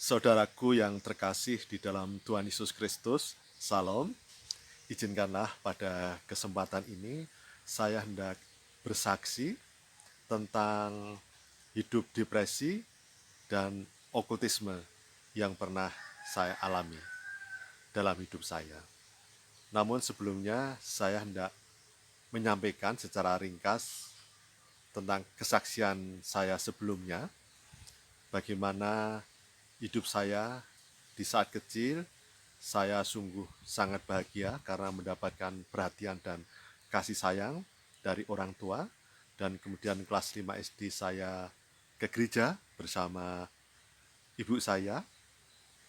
Saudaraku yang terkasih di dalam Tuhan Yesus Kristus, Salam. Izinkanlah pada kesempatan ini saya hendak bersaksi tentang hidup depresi dan okultisme yang pernah saya alami dalam hidup saya. Namun sebelumnya saya hendak menyampaikan secara ringkas tentang kesaksian saya sebelumnya, bagaimana hidup saya di saat kecil. Saya sungguh sangat bahagia karena mendapatkan perhatian dan kasih sayang dari orang tua. Dan kemudian kelas 5 SD saya ke gereja bersama ibu saya.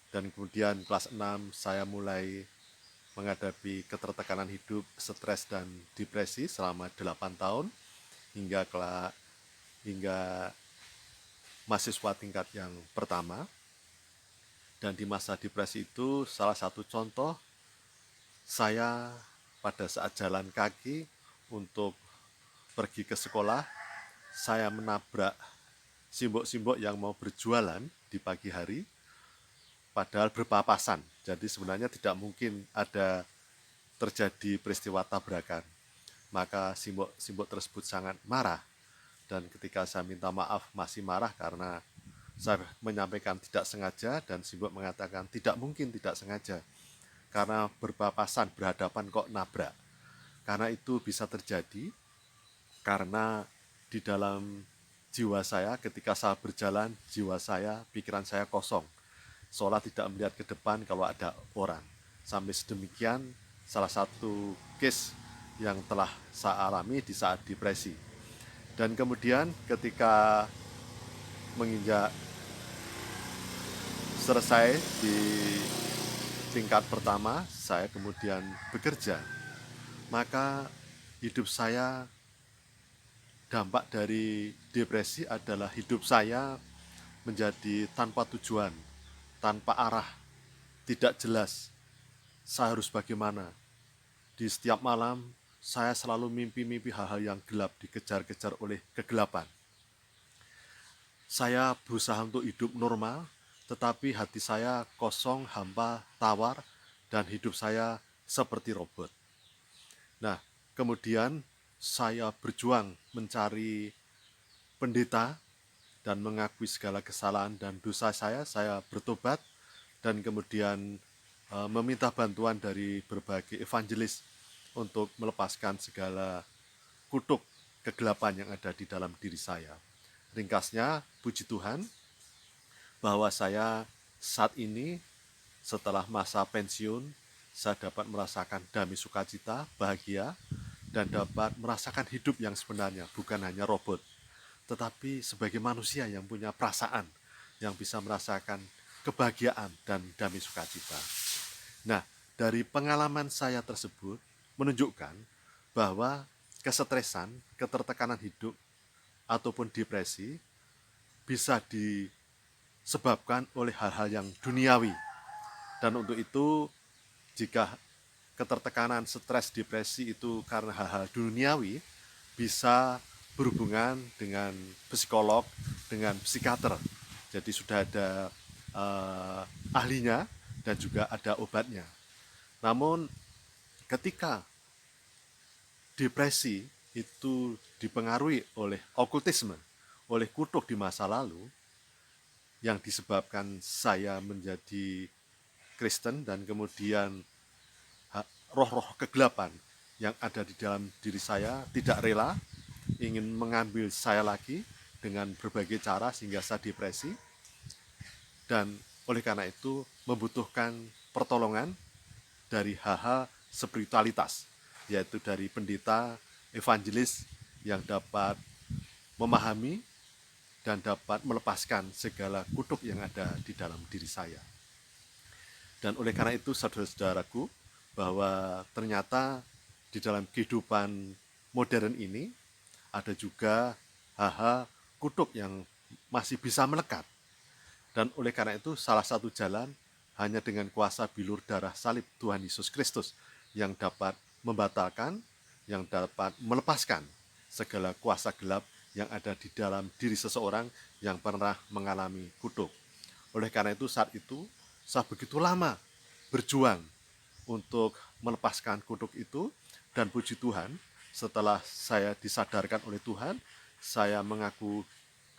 Dan kemudian kelas 6 saya mulai menghadapi ketertekanan hidup, stres dan depresi selama 8 tahun hingga mahasiswa tingkat yang pertama. Dan di masa depresi itu salah satu contoh saya pada saat jalan kaki untuk pergi ke sekolah, saya menabrak simbok-simbok yang mau berjualan di pagi hari, padahal berpapasan. Jadi sebenarnya tidak mungkin ada terjadi peristiwa tabrakan. Maka simbok-simbok tersebut sangat marah. Dan ketika saya minta maaf masih marah karena saya menyampaikan tidak sengaja dan simbok mengatakan tidak mungkin tidak sengaja. Karena berpapasan, berhadapan kok nabrak. Karena itu bisa terjadi karena di dalam jiwa saya ketika saya berjalan, jiwa saya, pikiran saya kosong. Seolah tidak melihat ke depan kalau ada orang. Sampai sedemikian salah satu case yang telah saya alami di saat depresi. Dan kemudian ketika menginjak selesai di tingkat pertama, saya kemudian bekerja. Maka hidup saya, dampak dari depresi adalah hidup saya menjadi tanpa tujuan, tanpa arah, tidak jelas. Saya harus bagaimana? Di setiap malam, saya selalu mimpi-mimpi hal-hal yang gelap dikejar-kejar oleh kegelapan. Saya berusaha untuk hidup normal, tetapi hati saya kosong, hampa, tawar, dan hidup saya seperti robot. Nah, kemudian saya berjuang mencari pendeta dan mengakui segala kesalahan dan dosa saya bertobat dan kemudian meminta bantuan dari berbagai evangelis untuk melepaskan segala kutuk kegelapan yang ada di dalam diri saya. Ringkasnya, puji Tuhan bahwa saya saat ini setelah masa pensiun, saya dapat merasakan damai sukacita, bahagia, dan dapat merasakan hidup yang sebenarnya, bukan hanya robot, tetapi sebagai manusia yang punya perasaan, yang bisa merasakan kebahagiaan dan damai sukacita. Nah, dari pengalaman saya tersebut menunjukkan bahwa kesetresan, ketertekanan hidup, ataupun depresi bisa disebabkan oleh hal-hal yang duniawi. Dan untuk itu, jika ketertekanan, stres, depresi itu karena hal-hal duniawi, bisa berhubungan dengan psikolog, dengan psikiater. Jadi sudah ada ahlinya dan juga ada obatnya. Namun ketika depresi itu dipengaruhi oleh okultisme, oleh kutuk di masa lalu, yang disebabkan saya menjadi Kristen dan kemudian roh-roh kegelapan yang ada di dalam diri saya tidak rela, ingin mengambil saya lagi dengan berbagai cara sehingga saya depresi. Dan oleh karena itu membutuhkan pertolongan dari hal-hal spiritualitas, yaitu dari pendeta, evangelis yang dapat memahami dan dapat melepaskan segala kutuk yang ada di dalam diri saya. Dan oleh karena itu saudara-saudaraku, bahwa ternyata di dalam kehidupan modern ini ada juga hal-hal kutuk yang masih bisa melekat. Dan oleh karena itu salah satu jalan hanya dengan kuasa bilur darah salib Tuhan Yesus Kristus yang dapat membatalkan, yang dapat melepaskan segala kuasa gelap yang ada di dalam diri seseorang yang pernah mengalami kutuk. Oleh karena itu saat itu saya begitu lama berjuang untuk melepaskan kutuk itu, dan puji Tuhan setelah saya disadarkan oleh Tuhan, saya mengaku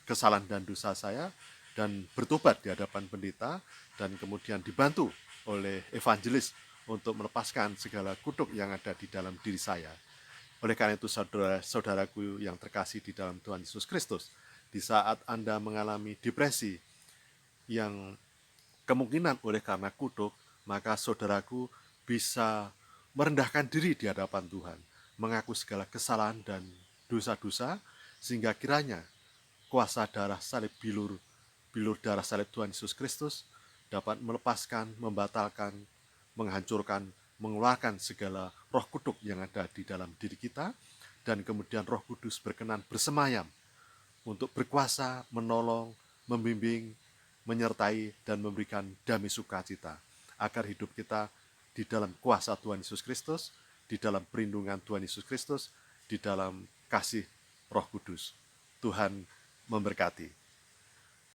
kesalahan dan dosa saya dan bertobat di hadapan pendeta dan kemudian dibantu oleh evangelis untuk melepaskan segala kutuk yang ada di dalam diri saya. Oleh karena itu saudara-saudaraku yang terkasih di dalam Tuhan Yesus Kristus, di saat Anda mengalami depresi yang kemungkinan oleh karena kutuk, maka saudaraku bisa merendahkan diri di hadapan Tuhan, mengaku segala kesalahan dan dosa-dosa, sehingga kiranya kuasa darah salib bilur darah salib Tuhan Yesus Kristus dapat melepaskan, membatalkan, menghancurkan, mengeluarkan segala roh kuduk yang ada di dalam diri kita, dan kemudian Roh Kudus berkenan bersemayam untuk berkuasa, menolong, membimbing, menyertai, dan memberikan damai sukacita agar hidup kita di dalam kuasa Tuhan Yesus Kristus, di dalam perlindungan Tuhan Yesus Kristus, di dalam kasih Roh Kudus. Tuhan memberkati.